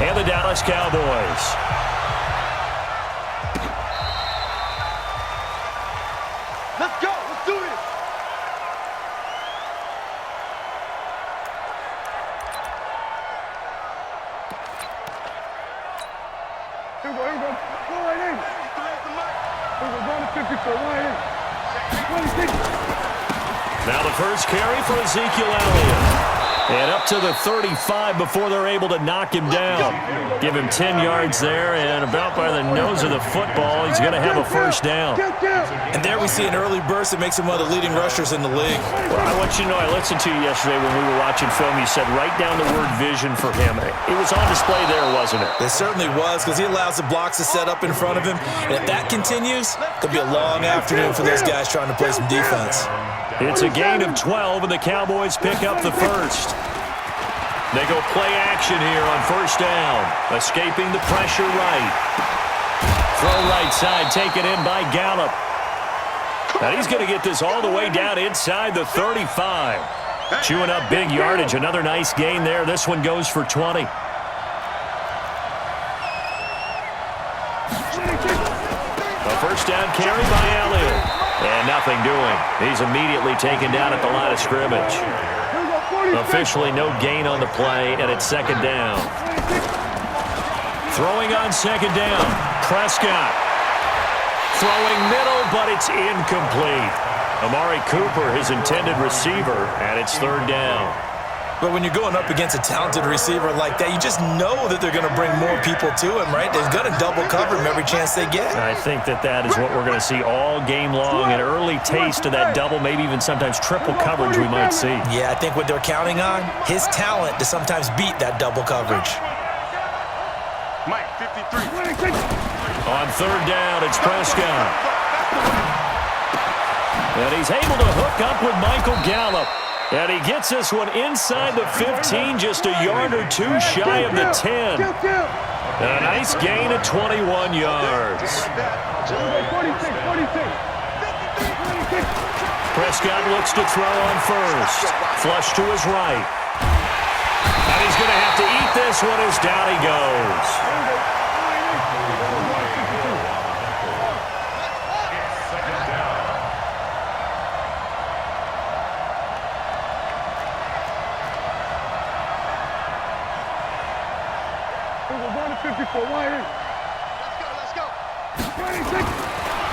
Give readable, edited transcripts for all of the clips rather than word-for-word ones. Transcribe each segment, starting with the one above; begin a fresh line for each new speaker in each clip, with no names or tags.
and the Dallas Cowboys.
Let's go. Let's do this. Here we go. Here we go. Go right in. Here we go. Going to 54. Right in. 26.
Now the first carry for Ezekiel Elliott. And up to the 35 before they're able to knock him down. Give him 10 yards there, and about by the nose of the football, he's going to have a first down.
And there we see an early burst that makes him one of the leading rushers in the league.
Well, I want you to know, I listened to you yesterday when we were watching film. You said write down the word vision for him. It was on display there, wasn't it?
It certainly was, because he allows the blocks to set up in front of him. And if that continues, there'll be a long afternoon for those guys trying to play some defense.
It's a gain of 12, and the Cowboys pick up the first. They go play action here on first down. Escaping the pressure right. Throw right side, taken in by Gallup. Now he's going to get this all the way down inside the 35. Chewing up big yardage. Another nice gain there. This one goes for 20. A first down carry by Elliott. And nothing doing. He's immediately taken down at the line of scrimmage. Officially no gain on the play, and it's second down. Throwing on second down. Prescott. Throwing middle, but it's incomplete. Amari Cooper, his intended receiver, and it's third down.
But when you're going up against a talented receiver like that, you just know that they're going to bring more people to him, right? They're going to double cover him every chance they get.
I think that is what we're going to see all game long. An early taste of that double, maybe even sometimes triple coverage we might see.
Yeah, I think what they're counting on, his talent to sometimes beat that double coverage.
Mike, 53.
On third down, it's Prescott. And he's able to hook up with Michael Gallup. And he gets this one inside the 15, just a yard or two shy of the 10. And a nice gain of 21 yards. Prescott looks to throw on first. Flush to his right. And he's going to have to eat this one as down he goes.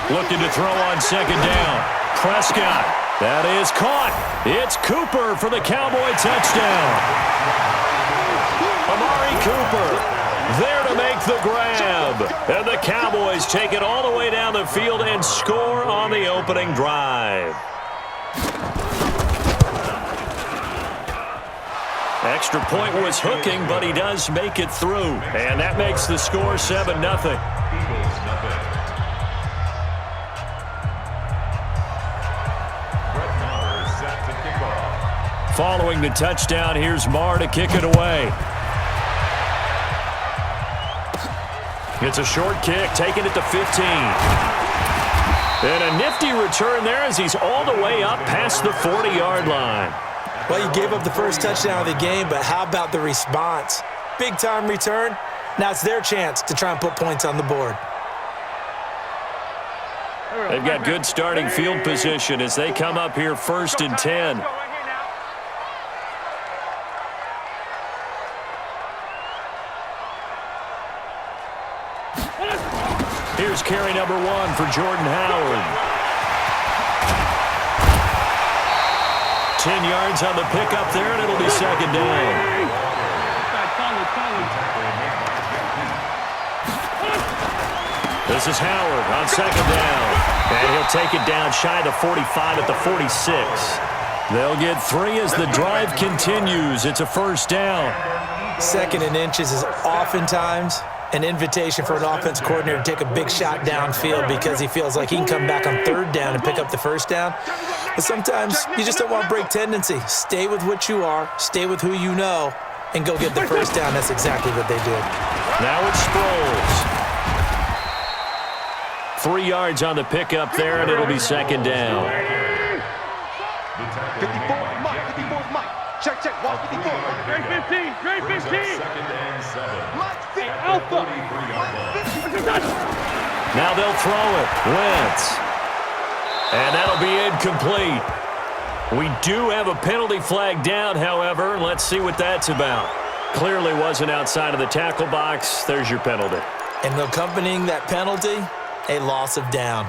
Looking to throw on second down. Prescott. That is caught. It's Cooper for the Cowboy touchdown. Amari Cooper there to make the grab. And the Cowboys take it all the way down the field and score on the opening drive. Extra point was hooking, but he does make it through. And that makes the score 7-0. Following the touchdown, here's Marr to kick it away. It's a short kick, taking it to 15. And a nifty return there as he's all the way up past the 40-yard line.
Well, you gave up the first touchdown of the game, but how about the response? Big-time return. Now it's their chance to try and put points on the board.
They've got good starting field position as they come up here first and 10. Here's carry number 1 for Jordan Howard. 10 yards on the pickup there, and it'll be second down. This is Howard on second down. And he'll take it down shy of the 45 at the 46. They'll get 3 as the drive continues. It's a first down.
Second and inches is oftentimes an invitation for an offense coordinator to take a big shot downfield because he feels like he can come back on third down and pick up the first down. But sometimes you just don't want to break tendency. Stay with what you are, stay with who you know, and go get the first down. That's exactly what they did.
Now it's Sproles. 3 yards on the pickup there, and it'll be second down.
54, Mike. 54, Mike. Check. Walk 54. Grade 15. Grade 15. Second and 7. Mike. Alpha.
Now they'll throw it. Wentz. And that'll be incomplete. We do have a penalty flag down, however. Let's see what that's about. Clearly wasn't outside of the tackle box. There's your penalty.
And accompanying that penalty, a loss of down.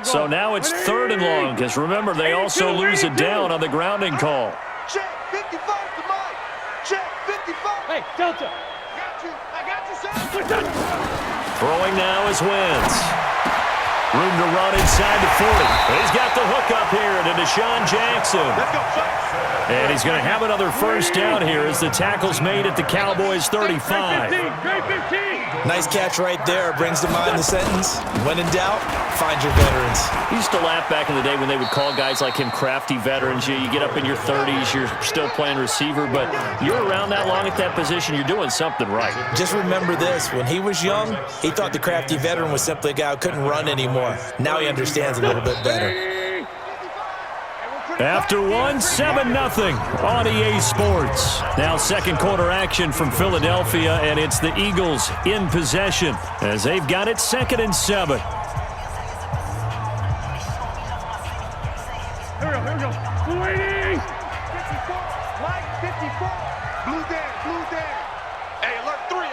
So now it's 3rd and long, because remember, they also lose a down on the grounding call.
Check 55 to Mike. Check 55.
Hey, Delta.
I got you, son.
Throwing now is Wentz. Room to run inside the 40. He's got the hook up here to Deshaun Jackson.
Let's go, son.
And he's going to have another first down here as the tackle's made at the Cowboys 35.
Great 15.
Nice catch right there. Brings to mind the sentence, when in doubt, find your veterans.
I used to laugh back in the day when they would call guys like him crafty veterans. You get up in your 30s, you're still playing receiver, but you're around that long at that position, you're doing something right.
Just remember this. When he was young, he thought the crafty veteran was simply a guy who couldn't run anymore. Now he understands a little bit better.
After one, 7-0 on EA Sports. Now second quarter action from Philadelphia, and it's the Eagles in possession as they've got it 2nd and 7.
Here we go. Blue 80s.
54. Mike 54. Blue down. Hey, alert 3.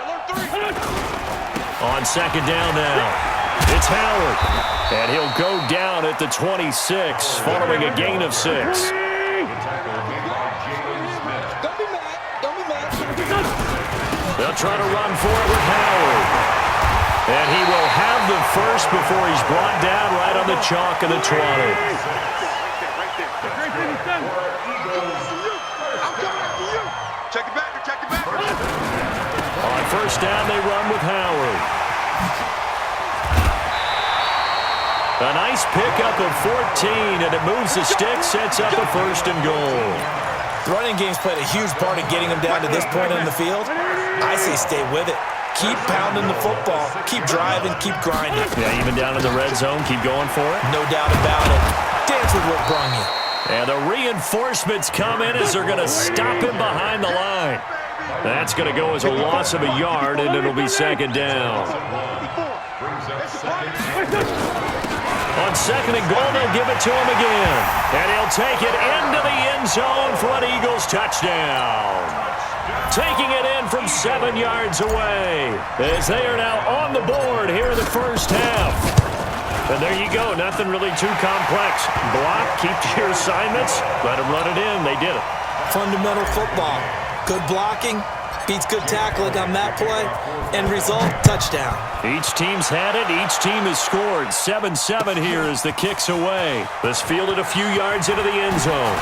On 2nd down now. It's Howard. And he'll go down at the 26 following a gain of 6.
Don't be mad.
They'll try to run for it with Howard. And he will have the first before he's brought down right on the chalk of the 20.
Right there. I'm coming after you. Check it back.
On first down, they run with Howard. A nice pickup of 14, and it moves the stick, sets up a 1st and goal.
The running game's played a huge part in getting him down to this point in the field. I say stay with it. Keep pounding the football. Keep driving. Keep grinding.
Yeah, even down in the red zone, keep going for it.
No doubt about it. Dance with what brung you.
And the reinforcements come in as they're going to stop him behind the line. That's going to go as a loss of a yard, and it'll be 2nd down. On 2nd and goal, they'll give it to him again. And he'll take it into the end zone for an Eagles touchdown. Taking it in from 7 yards away as they are now on the board here in the first half. And there you go. Nothing really too complex. Block, keep to your assignments, let them run it in. They did it.
Fundamental football. Good blocking beats good tackling on that play. End result, touchdown.
Each team's had it. Each team has scored. 7-7 here as the kick's away. This fielded a few yards into the end zone.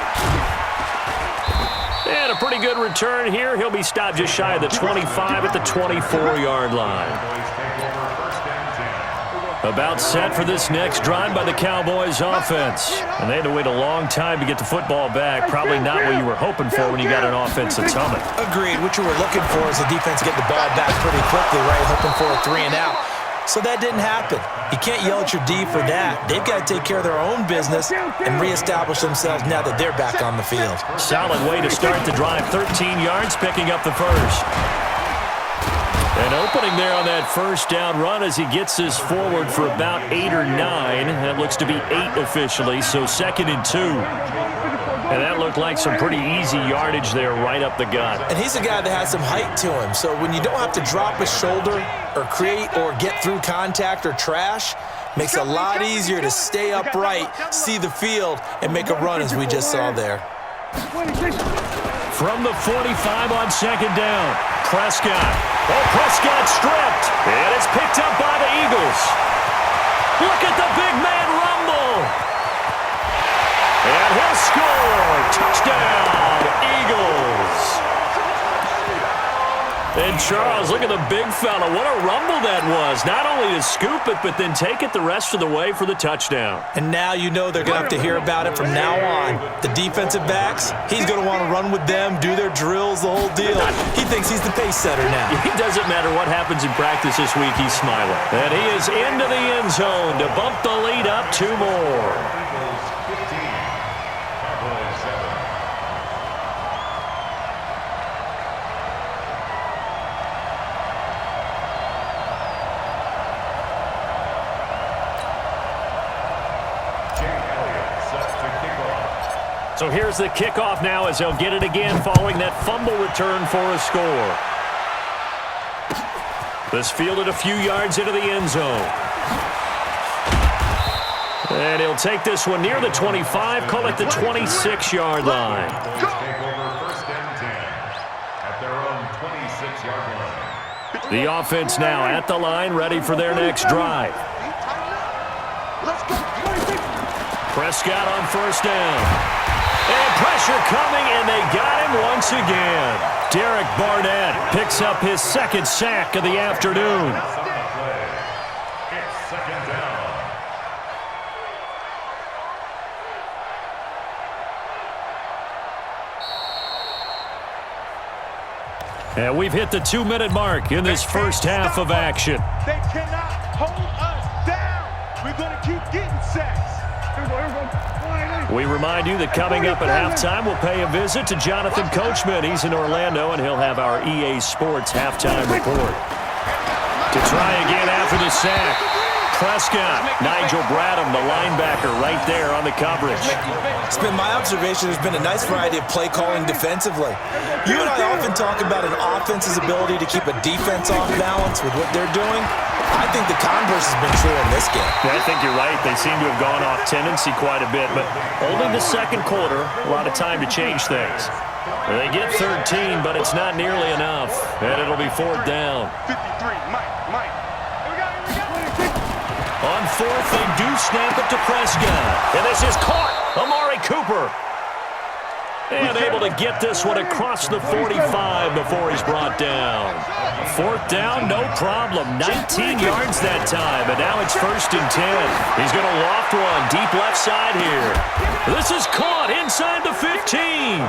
And a pretty good return here. He'll be stopped just shy of the 25 at the 24-yard line. About set for this next drive by the Cowboys offense. And they had to wait a long time to get the football back. Probably not what you were hoping for when you got an offense that's humming.
Agreed. What you were looking for is the defense getting the ball back pretty quickly, right? Hoping for a 3 and out. So that didn't happen. You can't yell at your D for that. They've got to take care of their own business and reestablish themselves now that they're back on the field.
Solid way to start the drive. 13 yards, picking up the first. An opening there on that first down run as he gets this forward for about 8 or 9. That looks to be 8 officially, so 2nd and 2. And that looked like some pretty easy yardage there right up the gut.
And he's a guy that has some height to him, so when you don't have to drop a shoulder or create or get through contact or trash, makes it a lot easier to stay upright, see the field, and make a run as we just saw there.
From the 45 on 2nd down, Prescott. Oh, Prescott stripped, and it's picked up by the Eagles. Look at the big man rumble. And he'll score. Touchdown, Eagles. And Charles, look at the big fella. What a rumble that was. Not only to scoop it, but then take it the rest of the way for the touchdown.
And now you know they're going to have to hear about it from now on. The defensive backs, he's going to want to run with them, do their drills, the whole deal. He thinks he's the pace setter now.
It doesn't matter what happens in practice this week, he's smiling. And he is into the end zone to bump the lead up 2 more. So here's the kickoff now as they'll get it again following that fumble return for a score. This fielded a few yards into the end zone. And he'll take this one near the 25, call it the 26-yard line. The offense now at the line, ready for their next drive. Prescott on first down. And pressure coming, and they got him once again. Derek Barnett picks up his second sack of the afternoon.
It's second down.
And we've hit the 2-minute mark in this first half of action.
They cannot hold us down. We're going to keep getting sacks.
We remind you that coming up at halftime, we'll pay a visit to Jonathan Coachman. He's in Orlando, and he'll have our EA Sports halftime report. To try again after the sack, Prescott, Nigel Bradham, the linebacker, right there on the coverage.
It's been my observation there's been a nice variety of play calling defensively. You and I often talk about an offense's ability to keep a defense off balance with what they're doing. I think the converse has been true in this game.
Yeah, I think you're right. They seem to have gone off tendency quite a bit, but only the second quarter, a lot of time to change things. They get 13, but it's not nearly enough, and it'll be fourth down.
53, Mike.
On fourth, they do snap it to Prescott, and this is caught. Amari Cooper. And able to get this one across the 45 before he's brought down. Fourth down, no problem. 19 yards that time, and now it's first and 10. He's going to loft one deep left side here. This is caught inside the 15.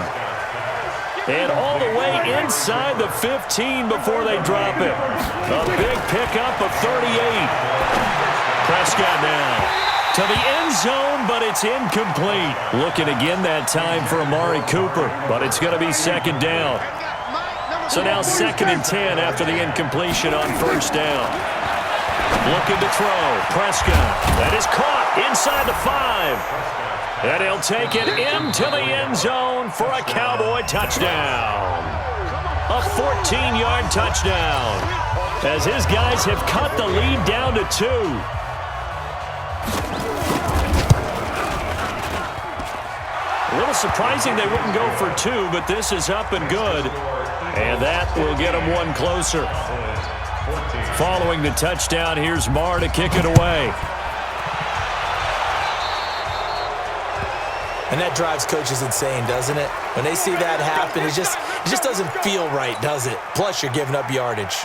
And all the way inside the 15 before they drop it. A big pickup of 38. Prescott now to the end zone, but it's incomplete. Looking again that time for Amari Cooper, but it's going to be second down. So now second and 10 after the incompletion on first down. Looking to throw. Prescott. That is caught inside the 5. And he'll take it into the end zone for a Cowboy touchdown. A 14-yard touchdown as his guys have cut the lead down to 2. A little surprising they wouldn't go for 2, but this is up and good. And that will get them one closer. Following the touchdown, here's Marr to kick it away.
And that drives coaches insane, doesn't it? When they see that happen, it just doesn't feel right, does it? Plus, you're giving up yardage.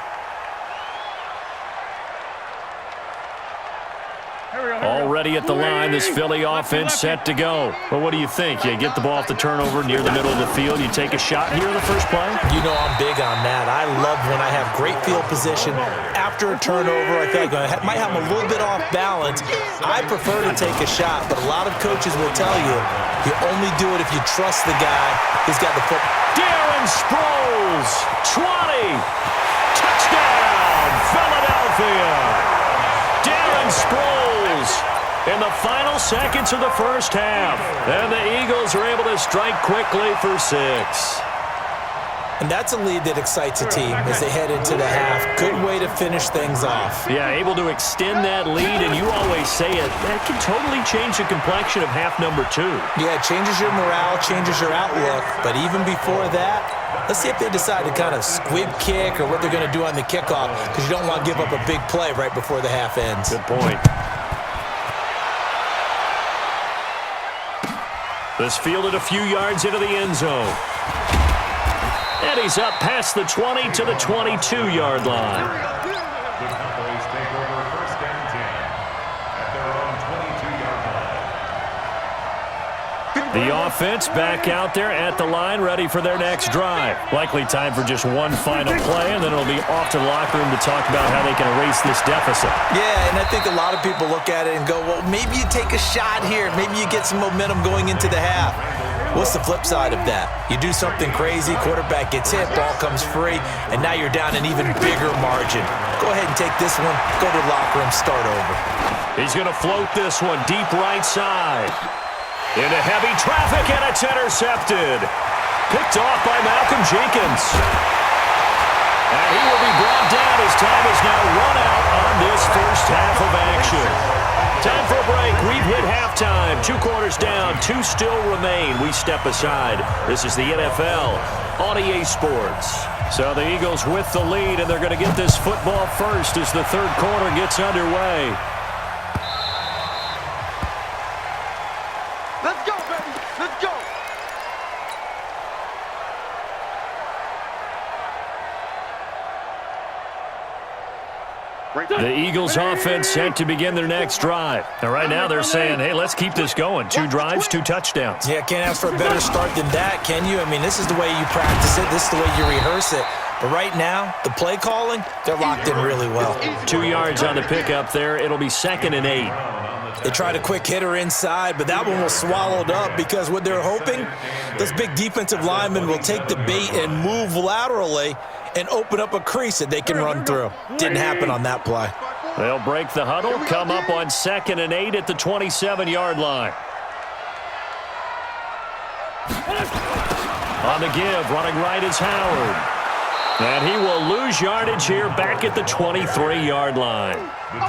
Already at the line, this Philly offense set to go. Well, what do you think? You get the ball off the turnover near the middle of the field. You take a shot here in the first play?
You know I'm big on that. I love when I have great field position. After a turnover, I feel like I might have a little bit off balance. I prefer to take a shot, but a lot of coaches will tell you only do it if you trust the guy who's got the football.
Darren Sproles, 20. Touchdown, Philadelphia. Darren Sproles in the final seconds of the first half. And the Eagles are able to strike quickly for 6.
And that's a lead that excites a team as they head into the half. Good way to finish things off.
Yeah, able to extend that lead, and you always say it, that can totally change the complexion of half number 2.
Yeah, it changes your morale, changes your outlook. But even before that, let's see if they decide to kind of squib kick or what they're going to do on the kickoff, because you don't want to give up a big play right before the half ends.
Good point. This fielded a few yards into the end zone. And he's up past the 20 to the 22-yard line.
The Cowboys take over first and 10 at their own 22-yard line.
The offense back out there at the line, ready for their next drive. Likely time for just one final play, and then it'll be off to the locker room to talk about how they can erase this deficit.
Yeah, and I think a lot of people look at it and go, well, maybe you take a shot here. Maybe you get some momentum going into the half. What's the flip side of that? You do something crazy, quarterback gets hit, ball comes free, and now you're down an even bigger margin. Go ahead and take this one, go to the locker room, start over.
He's going to float this one deep right side. Into heavy traffic, and it's intercepted. Picked off by Malcolm Jenkins. And he will be brought down as time is now run out on this first half of action. Time for a break. We've hit halftime. 2 quarters down. 2 still remain. We step aside. This is the NFL on EA Sports. So the Eagles with the lead, and they're going to get this football first as the third quarter gets underway.
Let's go, baby. Let's go.
The Eagles offense set to begin their next drive. And right now they're saying, hey, let's keep this going. 2 drives, 2 touchdowns.
Yeah, can't ask for a better start than that, can you? I mean, this is the way you practice it. This is the way you rehearse it. But right now, the play calling, they're locked in really well.
2 yards on the pickup there. It'll be 2nd and 8.
They tried a quick hitter inside, but that one was swallowed up because what they're hoping, those big defensive linemen will take the bait and move laterally and open up a crease that they can run through. Didn't happen on that play.
They'll break the huddle, come up on 2nd and 8 at the 27-yard line. On the give, running right is Howard. And he will lose yardage here back at the 23-yard line.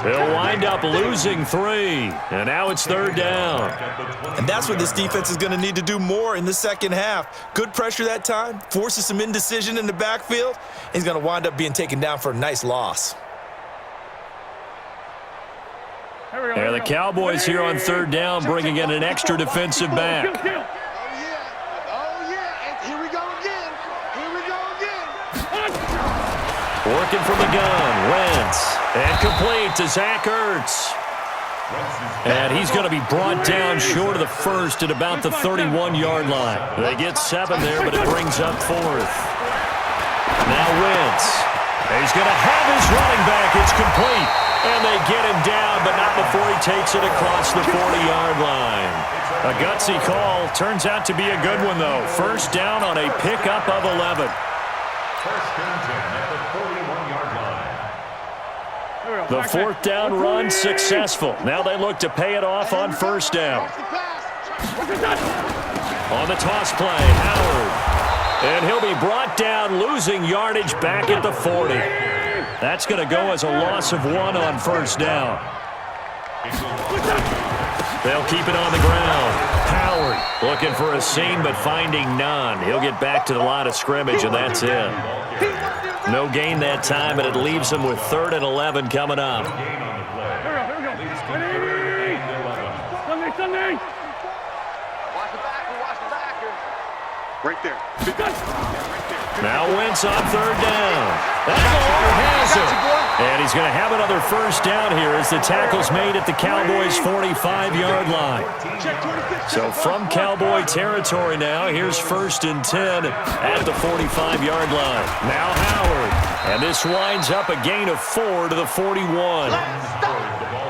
They'll wind up losing 3. And now it's 3rd down.
And that's what this defense is going to need to do more in the second half. Good pressure that time, forces some indecision in the backfield. He's going to wind up being taken down for a nice loss.
And the Cowboys here on 3rd down, bringing in an extra defensive back. Working from the gun, Wentz, and complete to Zach Ertz. And he's going to be brought down short of the first at about the 31-yard line. They get 7 there, but it brings up 4th. Now Wentz. He's going to have his running back. It's complete. And they get him down, but not before he takes it across the 40-yard line. A gutsy call. Turns out to be a good one, though. 1st down on a pickup of 11.
1st and 10 at the 41-yard line.
The 4th down run successful. Now they look to pay it off on 1st down. On the toss play, Howard. And he'll be brought down, losing yardage back at the 40. That's going to go as a loss of 1 on 1st down. They'll keep it on the ground. Howard looking for a seam, but finding none. He'll get back to the line of scrimmage, and that's it. No gain that time, and it leaves him with 3rd and 11 coming up.
Right there.
Now Wentz on 3rd down. That has it. And he's going to have another 1st down here as the tackle's made at the Cowboys' 45-yard line. So from Cowboy territory now, here's 1st and 10 at the 45-yard line. Now Howard. And this winds up a gain of 4 to the 41.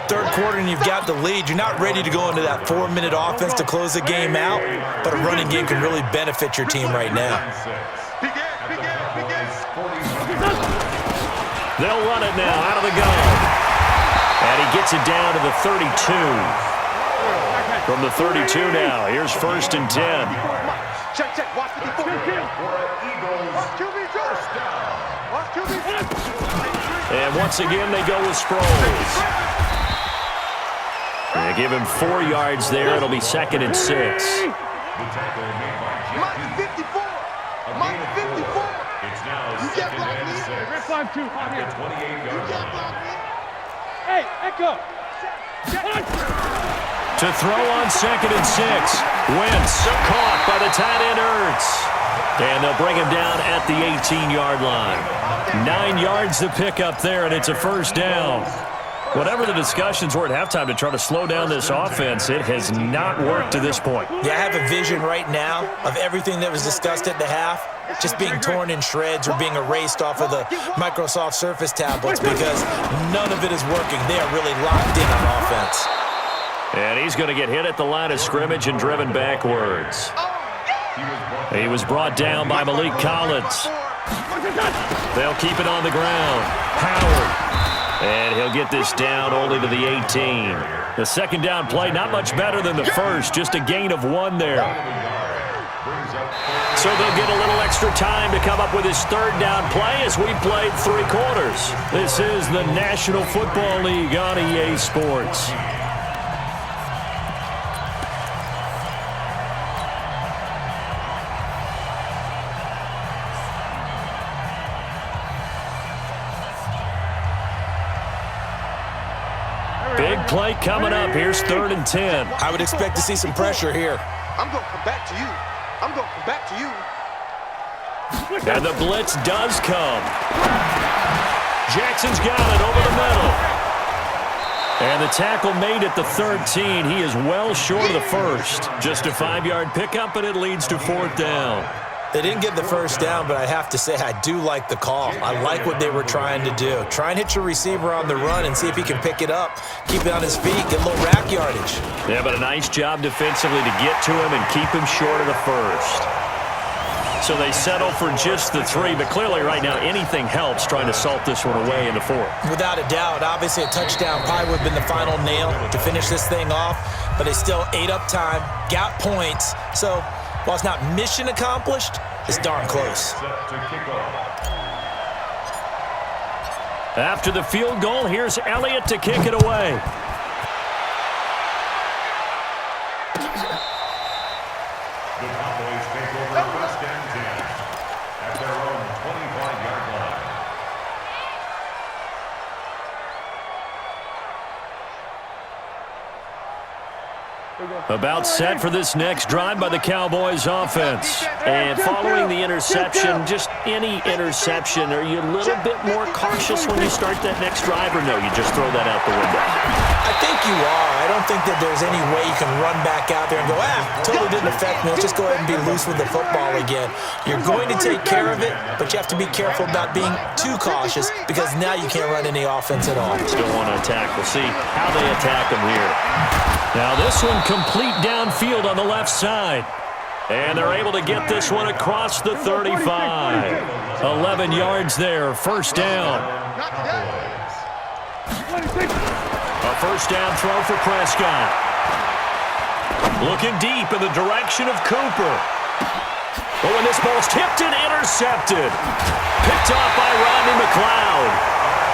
3rd quarter and you've got the lead. You're not ready to go into that 4-minute offense to close the game out, but a running game can really benefit your team right now.
They'll run it now out of the gun. And he gets it down to the 32. From the 32 now, here's 1st and 10.
Check, check. Watch the
And once again, they go with Sproles. They give him 4 yards there. It'll be 2nd and 6.
Hey, Echo.
To throw on 2nd and 6. Wentz caught by the tight end Ertz. And they'll bring him down at the 18-yard line. 9 yards to pick up there, and it's a 1st down. Whatever the discussions were at halftime to try to slow down this offense, it has not worked to this point.
Yeah, I have a vision right now of everything that was discussed at the half just being torn in shreds or being erased off of the Microsoft Surface tablets because none of it is working. They are really locked in on offense.
And he's going to get hit at the line of scrimmage and driven backwards. He was brought down by Malik Collins. They'll keep it on the ground. Howard. And he'll They'll get this down only to the 18. The second down play, not much better than the first, just a gain of 1 there. So they'll get a little extra time to come up with his third down play as we played 3 quarters. This is the National Football League on EA Sports. Big play coming up. Here's 3rd and 10.
I would expect to see some pressure here.
I'm going to come back to you. I'm going to come back to you.
And the blitz does come. Jackson's got it over the middle. And the tackle made at the 13. He is well short of the first. Just a 5-yard pickup, and it leads to 4th down.
They didn't get the first down, but I have to say I do like the call. I like what they were trying to do. Try and hit your receiver on the run and see if he can pick it up, keep it on his feet, get a little rack yardage.
Yeah, but a nice job defensively to get to him and keep him short of the first. So they settle for just the 3, but clearly right now anything helps trying to salt this one away in the 4th.
Without a doubt, obviously a touchdown probably would have been the final nail to finish this thing off, but they still ate up time, got points. So while it's not mission accomplished, it's darn close.
After the field goal, here's Elliott to kick it away.
The Cowboys take over 1st and 10 at their own 25-yard line.
About set for this next drive by the Cowboys offense. And following the interception, just any interception, are you a little bit more cautious when you start that next drive, or no, you just throw that out the window?
I think you are. I don't think that there's any way you can run back out there and go, totally didn't affect me. Let's just go ahead and be loose with the football again. You're going to take care of it, but you have to be careful about being too cautious because now you can't run any offense at all.
Still want to attack. We'll see how they attack them here. Now this one complete downfield on the left side. And they're able to get this one across the 35. 11 yards there, 1st down. A 1st down throw for Prescott. Looking deep in the direction of Cooper. Oh, and this ball's tipped and intercepted. Picked off by Rodney McLeod.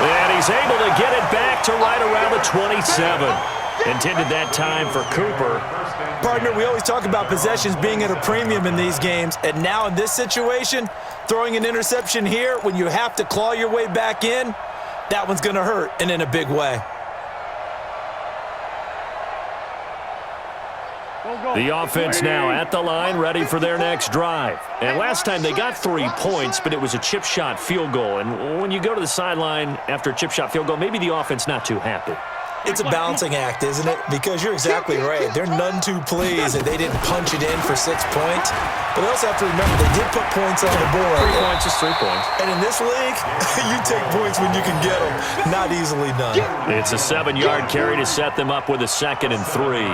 And he's able to get it back to right around the 27. Intended that time for Cooper.
Partner, we always talk about possessions being at a premium in these games, and now in this situation, throwing an interception here when you have to claw your way back in, that one's going to hurt, and in a big way.
The offense now at the line, ready for their next drive. And last time they got 3 points, but it was a chip shot field goal. And when you go to the sideline after a chip shot field goal, maybe the offense not too happy.
It's a balancing act, isn't it? Because you're exactly right. They're none too pleased that they didn't punch it in for 6 points. But they also have to remember they did put points on the board.
3 points is 3 points.
And in this league, you take points when you can get them. Not easily done.
It's a 7-yard carry to set them up with a 2nd and 3.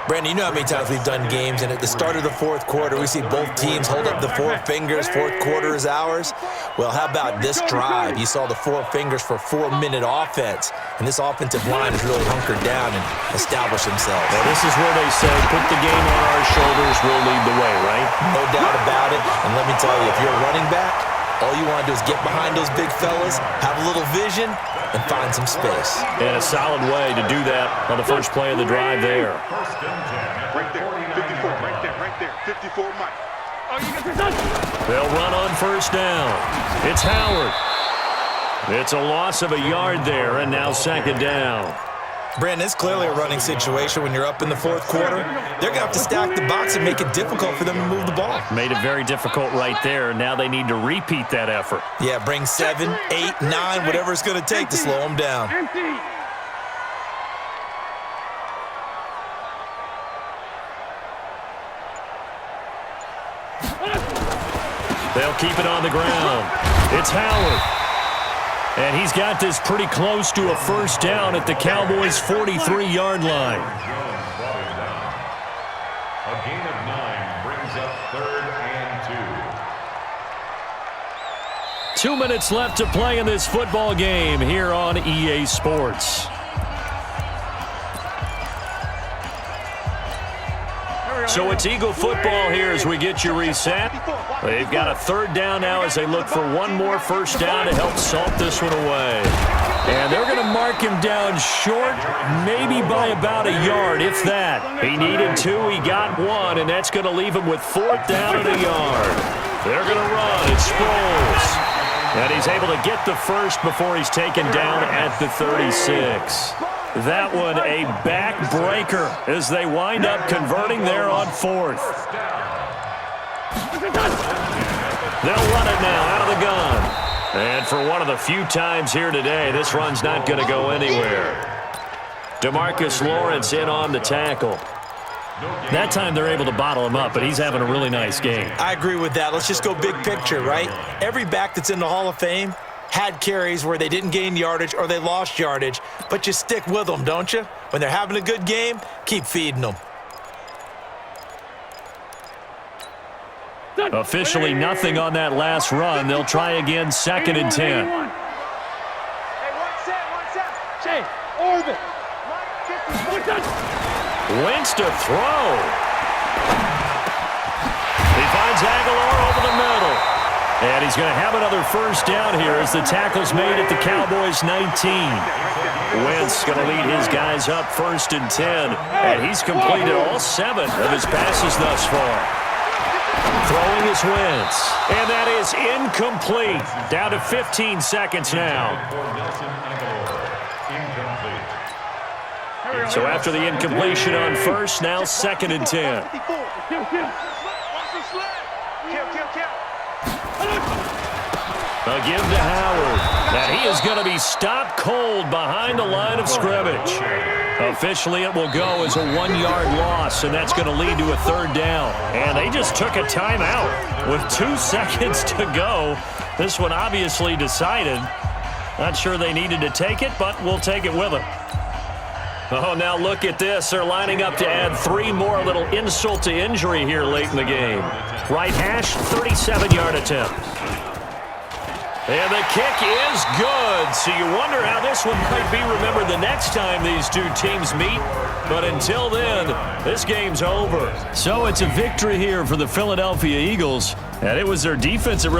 Brandon, you know how many times we've done games, and at the start of the 4th quarter, we see both teams hold up the 4 fingers, 4th quarter is ours. Well, how about this drive? You saw the 4 fingers for 4-minute offense, and this offensive line has really hunkered down and established themselves.
Well, this is where they say, put the game on our shoulders, we'll lead the way, right?
No doubt about it, and let me tell you, if you're a running back, all you want to do is get behind those big fellas, have a little vision, and find some space.
And a solid way to do that on the first play of the drive there.
Right there, 54, right there, 54, Mike. Oh, you got this done.
They'll run on 1st down. It's Howard. It's a loss of a yard there, and now 2nd down.
Brandon, it's clearly a running situation when you're up in the 4th quarter. They're going to have to stack the box and make it difficult for them to move the ball.
Made it very difficult right there. Now they need to repeat that effort.
Yeah, bring 7, 8, 9, whatever it's going to take to slow them down.
They'll keep it on the ground. It's Howard. And he's got this pretty close to a 1st down at the Cowboys' 43-yard line.
A gain of 9 brings up 3rd and 2.
2 minutes left to play in this football game here on EA Sports. So it's Eagle football here as we get you reset. They've got a third down now as they look for one more first down to help salt this one away. And they're going to mark him down short, maybe by about a yard, if that. He needed 2, he got 1, and that's going to leave him with 4th down and a yard. They're going to run. It's Sproles. And he's able to get the first before he's taken down at the 36. That one a backbreaker as they wind up converting there on 4th. They'll run it now out of the gun. And for one of the few times here today, this run's not going to go anywhere. DeMarcus Lawrence in on the tackle. That time they're able to bottle him up, but he's having a really nice game.
I agree with that. Let's just go big picture, right? Every back that's in the Hall of Fame had carries where they didn't gain yardage or they lost yardage, but you stick with them, don't you? When they're having a good game, keep feeding them.
Officially nothing on that last run. They'll try again, 2nd and 10.
Hey, one set. Jay, orbit.
Wentz to throw. He finds Aguilar over the middle. And he's going to have another first down here as the tackle's made at the Cowboys 19. Wentz going to lead his guys up 1st and 10. And he's completed all 7 of his passes thus far. Throwing is Wentz. And that is incomplete. Down to 15 seconds now. So after the incompletion on first, now 2nd and 10. A give to Howard. And he is going to be stopped cold behind the line of scrimmage. Officially, it will go as a 1-yard loss, and that's going to lead to a 3rd down. And they just took a timeout with 2 seconds to go. This one obviously decided. Not sure they needed to take it, but we'll take it with them. Oh, now look at this. They're lining up to add 3 more, a little insult to injury here late in the game. Right hash, 37-yard attempt. And the kick is good. So you wonder how this one might be remembered the next time these two teams meet. But until then, this game's over. So it's a victory here for the Philadelphia Eagles. And it was their defense that really